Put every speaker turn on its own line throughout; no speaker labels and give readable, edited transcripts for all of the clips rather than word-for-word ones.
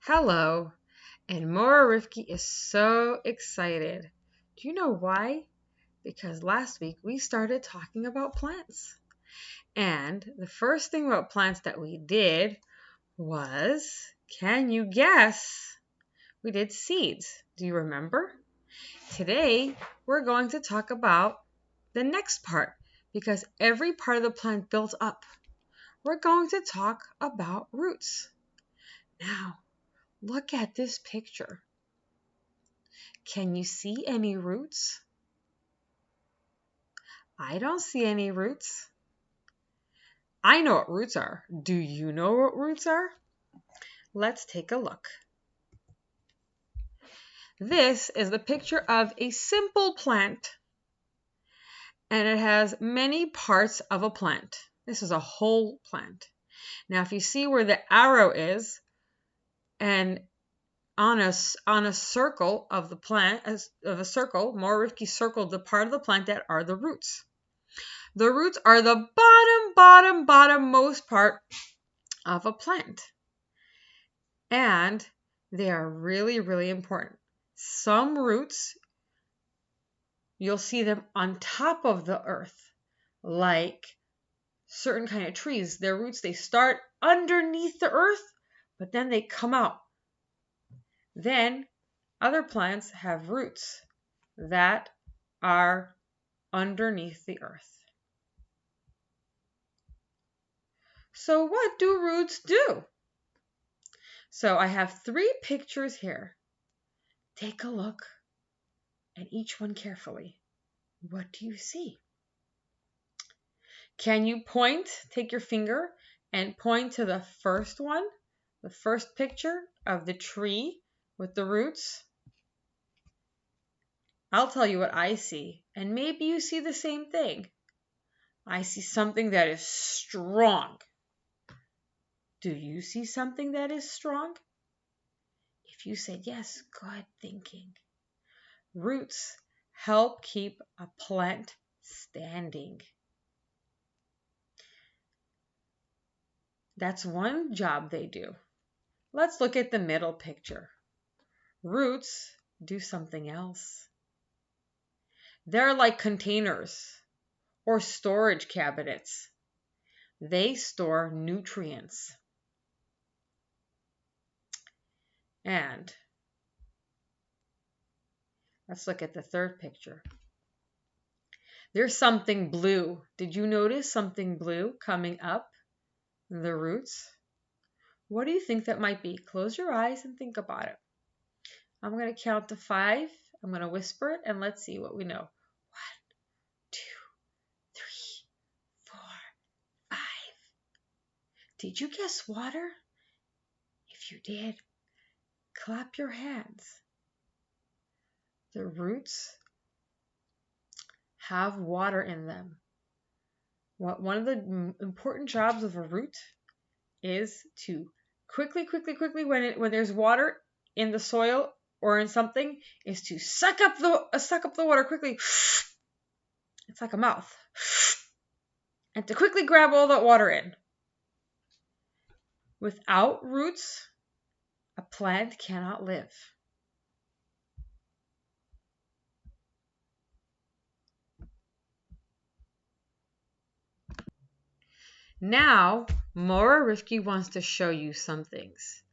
Hello, and Mora Rifki is so excited. Do you know why? Because last week we started talking about plants. And the first thing about plants that we did was, can you guess? We did seeds. Do you remember? Today we're going to talk about the next part because every part of the plant builds up. We're going to talk about roots. Now, look at this picture. Can you see any roots? I don't see any roots. I know what roots are. Do you know what roots are? Let's take a look. This is the picture of a simple plant, and it has many parts of a plant. This is a whole plant. Now, if you see where the arrow is, and on a circle of the plant, Mora Rifki circled the part of the plant that are the roots. The roots are the bottommost part of a plant. And they are really, really important. Some roots, you'll see them on top of the earth, like certain kind of trees. Their roots, they start underneath the earth, but then they come out. Then other plants have roots that are underneath the earth. So what do roots do? So I have 3 pictures here. Take a look at each one carefully. What do you see? Can you point? Take your finger and point to the first one, the first picture of the tree with the roots. I'll tell you what I see, and maybe you see the same thing. I see something that is strong. Do you see something that is strong? If you said yes, good thinking. Roots help keep a plant standing. That's one job they do. Let's look at the middle picture. Roots do something else. They're like containers or storage cabinets. They store nutrients. And let's look at the third picture. There's something blue. Did you notice something blue coming up the roots? What do you think that might be? Close your eyes and think about it. I'm going to count to 5. I'm going to whisper it and let's see what we know. 1, 2, 3, 4, 5. Did you guess water? If you did, clap your hands. The roots have water in them. One of the important jobs of a root is to quickly, when there's water in the soil or in something, is to suck up the water quickly. It's like a mouth. And to quickly grab all that water in. Without roots, a plant cannot live. Now, Mora Rifki wants to show you some things.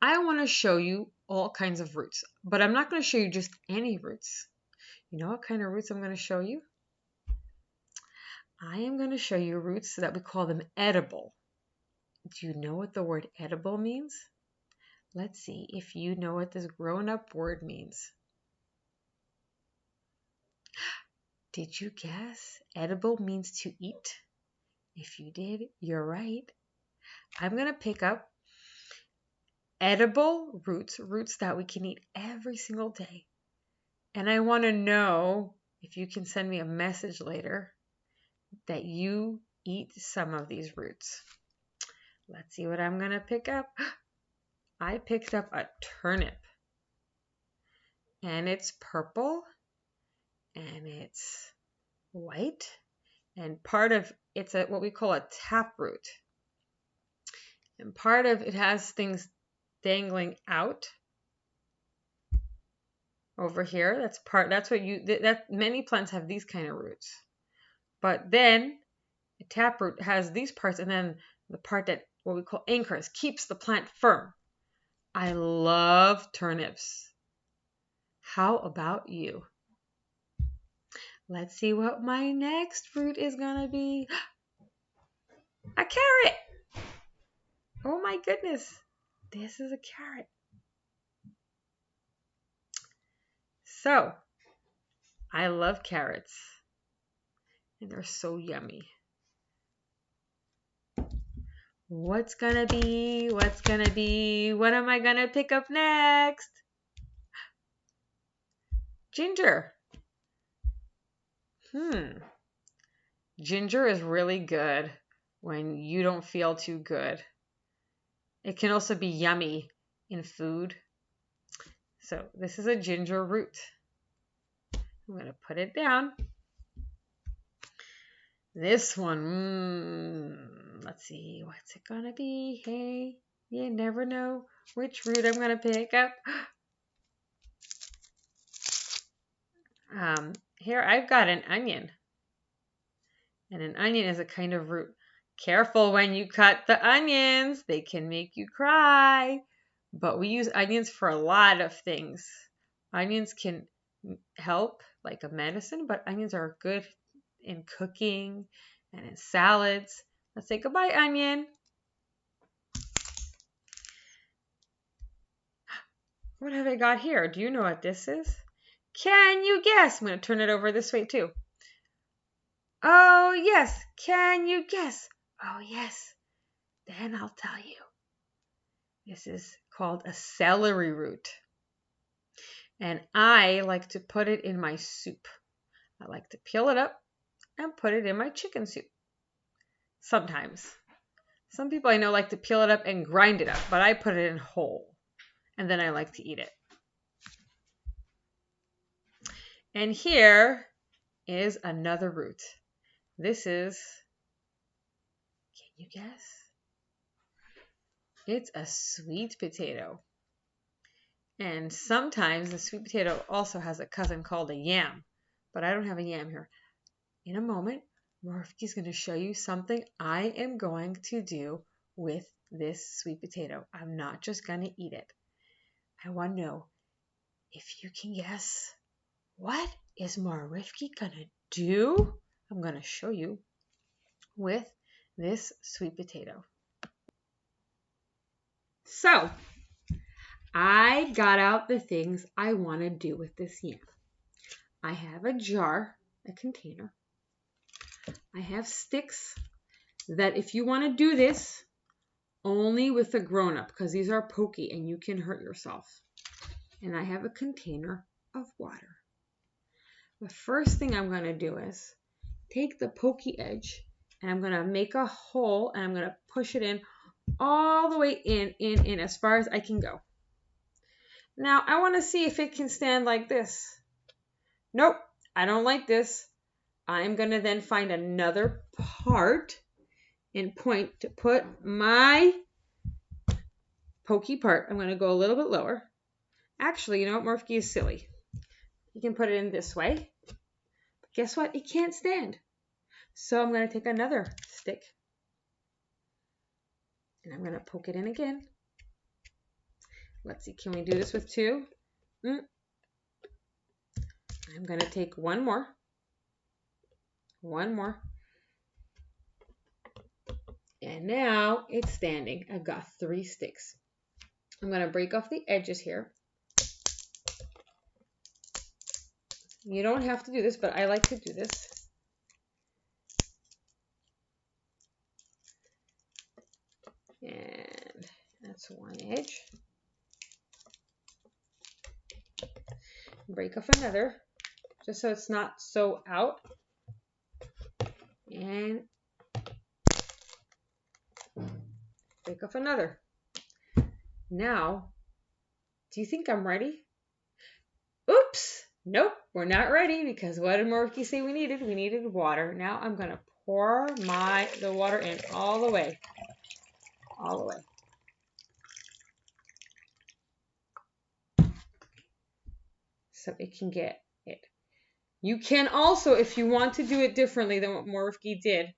I want to show you all kinds of roots, but I'm not going to show you just any roots. You know what kind of roots I'm going to show you? I am going to show you roots that we call them edible. Do you know what the word edible means? Let's see if you know what this grown-up word means. Did you guess? Edible means to eat. If you did, you're right. I'm going to pick up edible roots that we can eat every single day. And I want to know if you can send me a message later that you eat some of these roots. Let's see what I'm going to pick up. I picked up a turnip. And it's purple. And it's white. And part of it's what we call a taproot. And part of it has things dangling out over here. That's what many plants have these kind of roots. But then a taproot has these parts, and then the part that what we call anchors keeps the plant firm. I love turnips. How about you? Let's see what my next fruit is gonna be. A carrot! Oh my goodness, this is a carrot. So, I love carrots, and they're so yummy. What's gonna be? What's gonna be? What am I gonna pick up next? Ginger. Ginger is really good when you don't feel too good. It can also be yummy in food. So this is a ginger root. I'm gonna put it down. This one, let's see, what's it gonna be? Hey, you never know which root I'm gonna pick up. Here I've got an onion. And an onion is a kind of root. Careful when you cut the onions. They can make you cry. But we use onions for a lot of things. Onions can help like a medicine, but onions are good in cooking and in salads. Let's say goodbye, onion. What have I got here? Do you know what this is? Can you guess? I'm going to turn it over this way too. Oh, yes. Can you guess? Oh, yes. Then I'll tell you. This is called a celery root. And I like to put it in my soup. I like to peel it up and put it in my chicken soup. Sometimes. Some people I know like to peel it up and grind it up, but I put it in whole. And then I like to eat it. And here is another root. This is, can you guess? It's a sweet potato. And sometimes the sweet potato also has a cousin called a yam, but I don't have a yam here. In a moment, Morfky's going to show you something I am going to do with this sweet potato. I'm not just going to eat it. I want to know if you can guess, what is Morfky going to do? I'm going to show you with this sweet potato. So, I got out the things I want to do with this yam. I have a jar, a container. I have sticks that if you want to do this, only with a grown-up, because these are pokey and you can hurt yourself. And I have a container of water. The first thing I'm going to do is take the pokey edge and I'm going to make a hole and I'm going to push it in all the way in as far as I can go. Now I want to see if it can stand like this. Nope, I don't like this. I'm going to then find another part and point to put my pokey part. I'm going to go a little bit lower. Actually, you know what? Morfky is silly. You can put it in this way. But guess what? It can't stand. So I'm going to take another stick. And I'm going to poke it in again. Let's see. Can we do this with two? I'm going to take one more. One more. And now it's standing. I've got 3 sticks. I'm going to break off the edges here. You don't have to do this, but I like to do this. And that's one edge. Break off another, just so it's not so out. And break off another. Now, do you think I'm ready? Oops! Nope, we're not ready because what did Morfky say we needed? We needed water. Now I'm going to pour the water in all the way. All the way. so it can get it. You can also, if you want to do it differently than what Morifki did,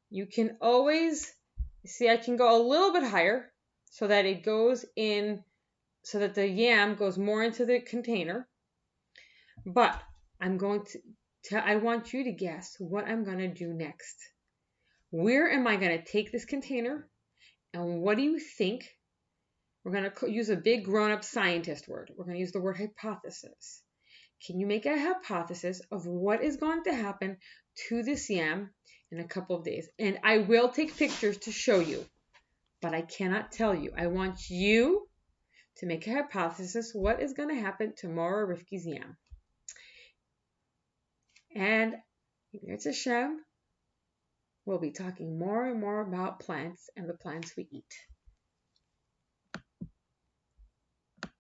you can always, see, I can go a little bit higher so that it goes in, so that the yam goes more into the container. But I'm going to, I want you to guess what I'm going to do next. Where am I going to take this container? And what do you think? We're going to use a big grown-up scientist word. We're going to use the word hypothesis. Can you make a hypothesis of what is going to happen to this yam in a couple of days? And I will take pictures to show you, but I cannot tell you. I want you to make a hypothesis what is going to happen to Mora Rivki's yam. And Yirtzeh Hashem, we'll be talking more and more about plants and the plants we eat.